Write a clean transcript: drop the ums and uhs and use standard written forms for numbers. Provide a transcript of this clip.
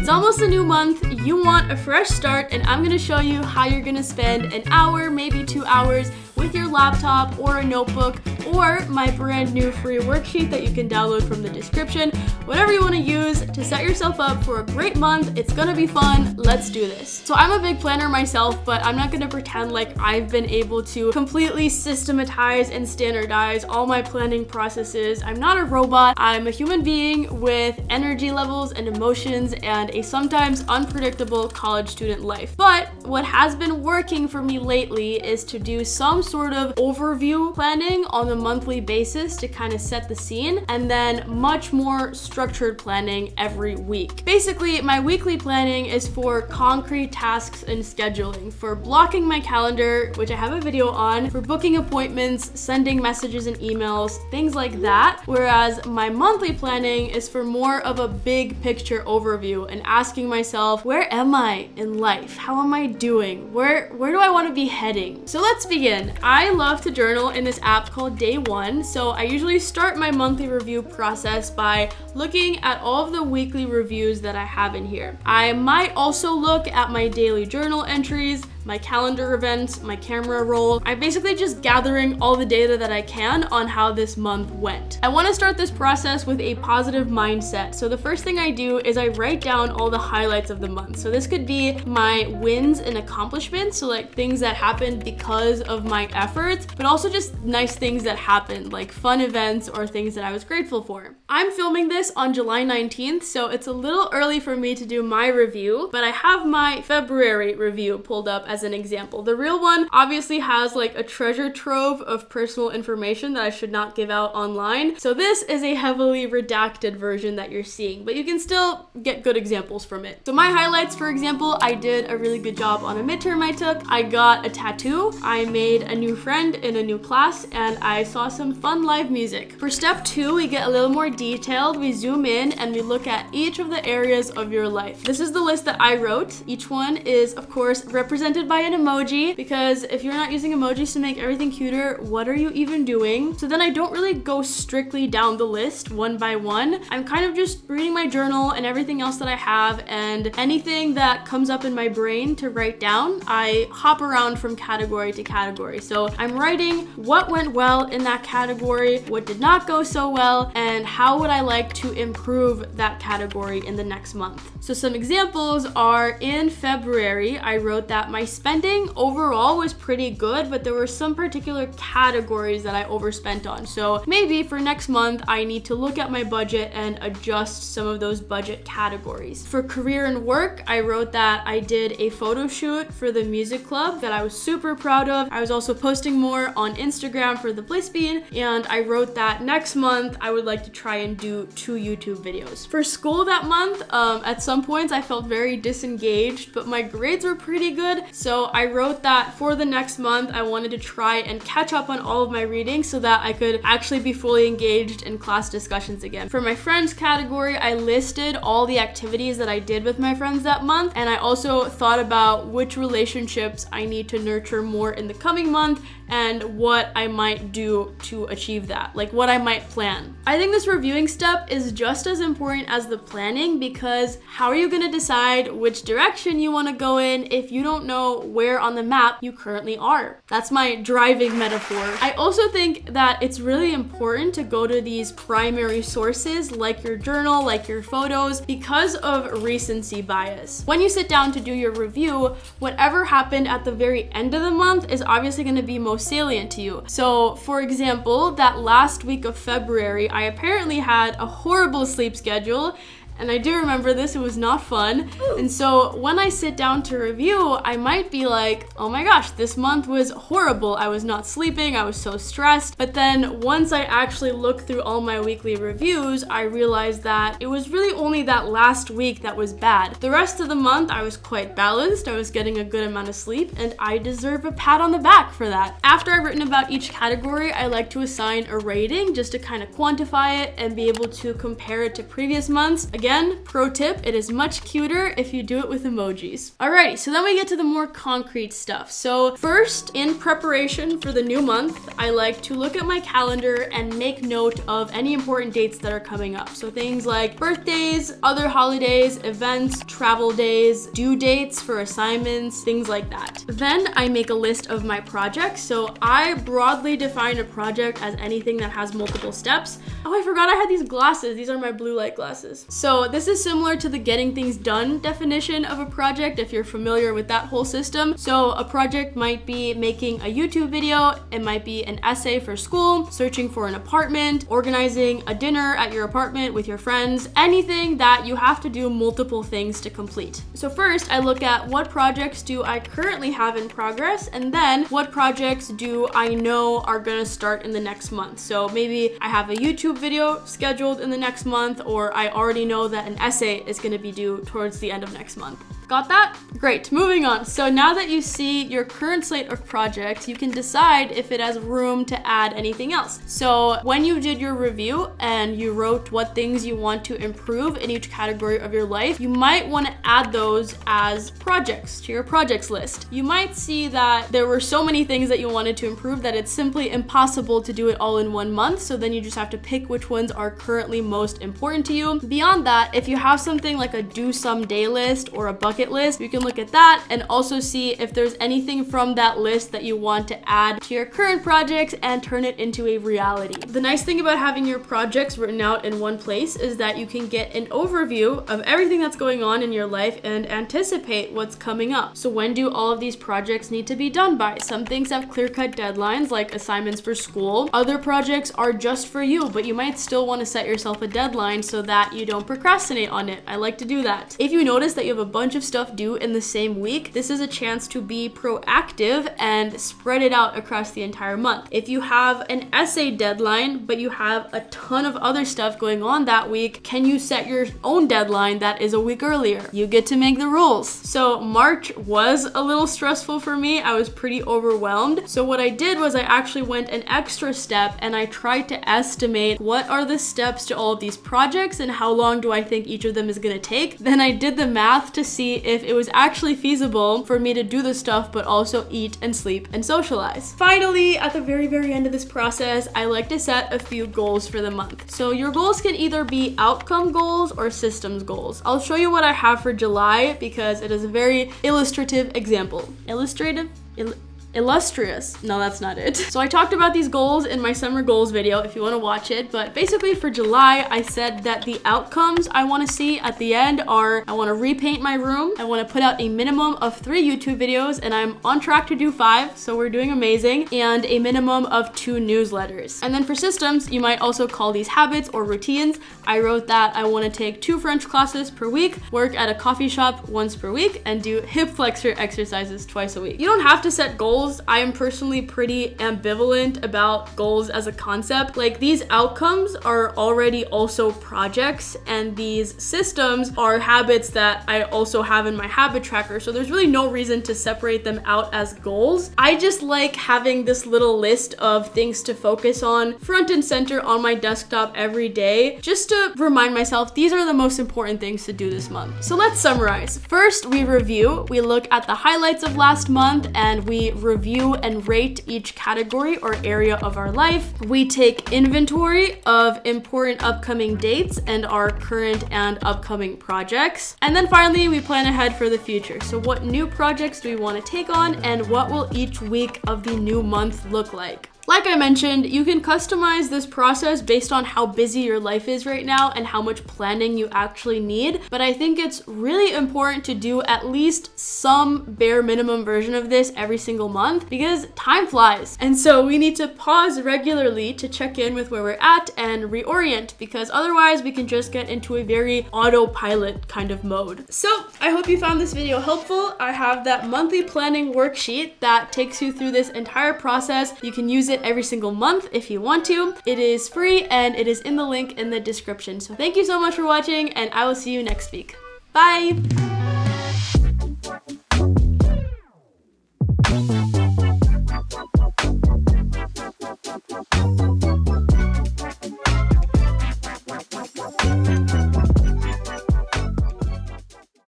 It's almost a new month, you want a fresh start, and I'm gonna show you how you're gonna spend an hour, maybe 2 hours with your laptop or a notebook or my brand new free worksheet that you can download from the description. Whatever you want to use to set yourself up for a great month. It's gonna be fun. Let's do this. So I'm a big planner myself, but I'm not gonna pretend like I've been able to completely systematize and standardize all my planning processes. I'm not a robot. I'm a human being with energy levels and emotions and a sometimes unpredictable college student life. But what has been working for me lately is to do some sort of overview planning on a monthly basis to kind of set the scene, and then much more structured planning every week. Basically, my weekly planning is for concrete tasks and scheduling, for blocking my calendar, which I have a video on, for booking appointments, sending messages and emails, things like that. Whereas my monthly planning is for more of a big picture overview and asking myself, where am I in life? How am I doing? Where do I want to be heading? So let's begin. I love to journal in this app called Day One. So I usually start my monthly review process by looking at all of the weekly reviews that I have in here. I might also look at my daily journal entries, my calendar events, my camera roll. I'm basically just gathering all the data that I can on how this month went. I want to start this process with a positive mindset. So the first thing I do is I write down all the highlights of the month. So this could be my wins and accomplishments, so like things that happened because of my efforts, but also just nice things that happened, like fun events or things that I was grateful for. I'm filming this on July 19th, so it's a little early for me to do my review, but I have my February review pulled up as an example. The real one obviously has like a treasure trove of personal information that I should not give out online. So this is a heavily redacted version that you're seeing, but you can still get good examples from it. So my highlights, for example, I did a really good job on a midterm I took. I got a tattoo, I made a new friend in a new class, and I saw some fun live music. For step 2, we get a little more detailed. We zoom in and we look at each of the areas of your life. This is the list that I wrote. Each one is, of course, represented by an emoji, because if you're not using emojis to make everything cuter, what are you even doing? So then I don't really go strictly down the list one by one. I'm kind of just reading my journal and everything else that I have, and anything that comes up in my brain to write down, I hop around from category to category. So I'm writing what went well in that category, what did not go so well, and how would I like to improve that category in the next month. So some examples are, in February, I wrote that my spending overall was pretty good, but there were some particular categories that I overspent on. So maybe for next month, I need to look at my budget and adjust some of those budget categories. For career and work, I wrote that I did a photo shoot for the music club that I was super proud of. I was also posting more on Instagram for the Bliss Bean, and I wrote that next month, I would like to try and do 2 YouTube videos. For school that month, at some points I felt very disengaged, but my grades were pretty good. So I wrote that for the next month, I wanted to try and catch up on all of my reading so that I could actually be fully engaged in class discussions again. For my friends category, I listed all the activities that I did with my friends that month, and I also thought about which relationships I need to nurture more in the coming month and what I might do to achieve that, like what I might plan. I think this reviewing step is just as important as the planning, because how are you going to decide which direction you want to go in if you don't know where on the map you currently are? That's my driving metaphor. I also think that it's really important to go to these primary sources like your journal, like your photos, because of recency bias. When you sit down to do your review, whatever happened at the very end of the month is obviously going to be most salient to you. So for example, that last week of February, I apparently had a horrible sleep schedule, and I do remember this, it was not fun. And so when I sit down to review, I might be like, oh my gosh, this month was horrible. I was not sleeping, I was so stressed. But then once I actually look through all my weekly reviews, I realized that it was really only that last week that was bad. The rest of the month, I was quite balanced, I was getting a good amount of sleep, and I deserve a pat on the back for that. After I've written about each category, I like to assign a rating just to kind of quantify it and be able to compare it to previous months. Again, again, pro tip, it is much cuter if you do it with emojis. Alrighty, so then we get to the more concrete stuff. So first, in preparation for the new month, I like to look at my calendar and make note of any important dates that are coming up. So things like birthdays, other holidays, events, travel days, due dates for assignments, things like that. Then I make a list of my projects. So I broadly define a project as anything that has multiple steps. Oh, I forgot I had these glasses. These are my blue light glasses. So this is similar to the getting things done definition of a project if you're familiar with that whole system. So a project might be making a YouTube video, it might be an essay for school, searching for an apartment, organizing a dinner at your apartment with your friends, anything that you have to do multiple things to complete. So first I look at what projects do I currently have in progress, and then what projects do I know are gonna start in the next month. So maybe I have a YouTube video scheduled in the next month, or I already know that an essay is gonna be due towards the end of next month. Got that? Great, moving on. So now that you see your current slate of projects, you can decide if it has room to add anything else. So when you did your review and you wrote what things you want to improve in each category of your life, you might want to add those as projects to your projects list. You might see that there were so many things that you wanted to improve that it's simply impossible to do it all in 1 month. So then you just have to pick which ones are currently most important to you. Beyond that, if you have something like a do someday list or a bucket list, you can look at that and also see if there's anything from that list that you want to add to your current projects and turn it into a reality. The nice thing about having your projects written out in one place is that you can get an overview of everything that's going on in your life and anticipate what's coming up. So when do all of these projects need to be done by? Some things have clear-cut deadlines like assignments for school. Other projects are just for you, but you might still want to set yourself a deadline so that you don't procrastinate on it. I like to do that. If you notice that you have a bunch of stuff due in the same week, this is a chance to be proactive and spread it out across the entire month. If you have an essay deadline, but you have a ton of other stuff going on that week, can you set your own deadline that is a week earlier? You get to make the rules. So March was a little stressful for me. I was pretty overwhelmed. So what I did was I actually went an extra step and I tried to estimate what are the steps to all of these projects and how long do I think each of them is going to take. Then I did the math to see if it was actually feasible for me to do the stuff but also eat and sleep and socialize. Finally, at the very end of this process, I like to set a few goals for the month. So your goals can either be outcome goals or systems goals. I'll show you what I have for July because it is a very illustrative example. Illustrious. No, that's not it. So I talked about these goals in my summer goals video if you want to watch it, but basically for July, I said that the outcomes I want to see at the end are I want to repaint my room, I want to put out a minimum of 3 YouTube videos, and I'm on track to do 5, so we're doing amazing, and a minimum of 2 newsletters. And then for systems, you might also call these habits or routines. I wrote that I want to take 2 French classes per week, work at a coffee shop once per week, and do hip flexor exercises twice a week. You don't have to set goals. I am personally pretty ambivalent about goals as a concept. Like, these outcomes are already also projects, and these systems are habits that I also have in my habit tracker. So there's really no reason to separate them out as goals. I just like having this little list of things to focus on front and center on my desktop every day, just to remind myself these are the most important things to do this month. So let's summarize. First, we review. We look at the highlights of last month and we review and rate each category or area of our life. We take inventory of important upcoming dates and our current and upcoming projects. And then finally, we plan ahead for the future. So what new projects do we want to take on, and what will each week of the new month look like? Like I mentioned, you can customize this process based on how busy your life is right now and how much planning you actually need. But I think it's really important to do at least some bare minimum version of this every single month because time flies. And so we need to pause regularly to check in with where we're at and reorient, because otherwise we can just get into a very autopilot kind of mode. So I hope you found this video helpful. I have that monthly planning worksheet that takes you through this entire process. You can use it every single month if you want to. It is free and it is in the link in the description. So thank you so much for watching, and I will see you next week. Bye!